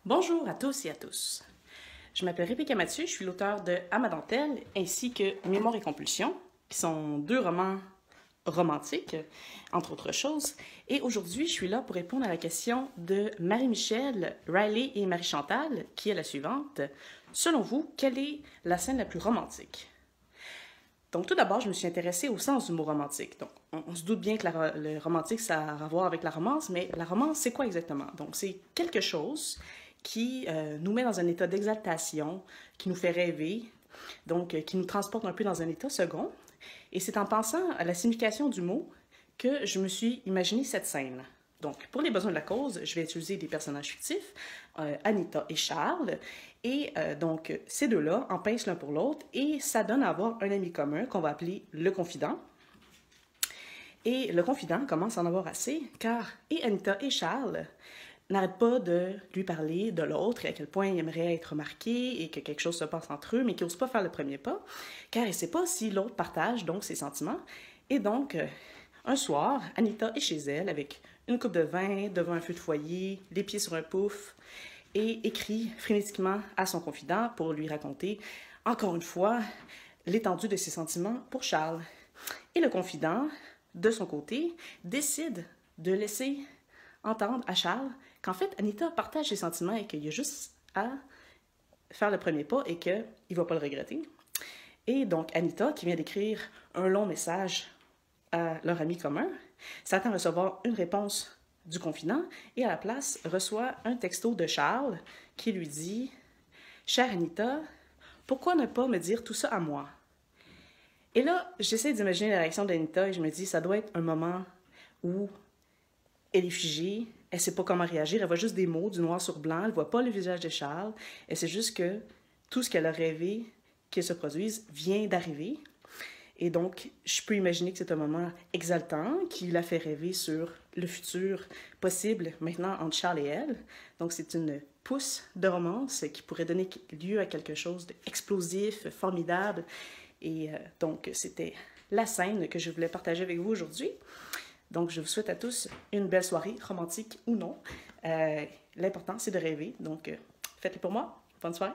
Bonjour à tous et à tous. Je m'appelle Rebecca Mathieu, je suis l'auteur de À ma dentelle ainsi que Mémoire et compulsion, qui sont deux romans romantiques, entre autres choses. Et aujourd'hui, je suis là pour répondre à la question de Marie-Michel, Riley et Marie-Chantal, qui est la suivante. Selon vous, quelle est la scène la plus romantique? Donc, tout d'abord, je me suis intéressée au sens du mot romantique. Donc, on se doute bien que le romantique, ça a à voir avec la romance, mais la romance, c'est quoi exactement? Donc, c'est quelque chose qui nous met dans un état d'exaltation, qui nous fait rêver, donc qui nous transporte un peu dans un état second. Et c'est en pensant à la signification du mot que je me suis imaginé cette scène. Donc, pour les besoins de la cause, je vais utiliser des personnages fictifs, Anita et Charles, et donc ces deux-là en pince l'un pour l'autre, et ça donne à avoir un ami commun qu'on va appeler le confident. Et le confident commence à en avoir assez, car et Anita et Charles n'arrêtent pas de lui parler de l'autre et à quel point il aimerait être remarqué et que quelque chose se passe entre eux, mais qu'il n'ose pas faire le premier pas, car il ne sait pas si l'autre partage donc ses sentiments. Et donc, un soir, Anita est chez elle avec une coupe de vin, devant un feu de foyer, les pieds sur un pouf, et écrit frénétiquement à son confident pour lui raconter, encore une fois, l'étendue de ses sentiments pour Charles. Et le confident, de son côté, décide de laisser entendre à Charles qu'en fait, Anita partage ses sentiments et qu'il y a juste à faire le premier pas et qu'il ne va pas le regretter. Et donc, Anita, qui vient d'écrire un long message à leur ami commun, s'attend à recevoir une réponse du confident et à la place reçoit un texto de Charles qui lui dit « Chère Anita, pourquoi ne pas me dire tout ça à moi? » Et là, j'essaie d'imaginer la réaction d'Anita et je me dis, ça doit être un moment où elle est figée, elle ne sait pas comment réagir, elle voit juste des mots, du noir sur blanc, elle ne voit pas le visage de Charles, elle sait juste que tout ce qu'elle a rêvé qu'il se produise vient d'arriver. Et donc, je peux imaginer que c'est un moment exaltant qui la fait rêver sur le futur possible maintenant entre Charles et elle. Donc, c'est une pousse de romance qui pourrait donner lieu à quelque chose d'explosif, formidable. Et donc, c'était la scène que je voulais partager avec vous aujourd'hui. Donc, je vous souhaite à tous une belle soirée, romantique ou non. L'important, c'est de rêver. Donc, faites-le pour moi. Bonne soirée.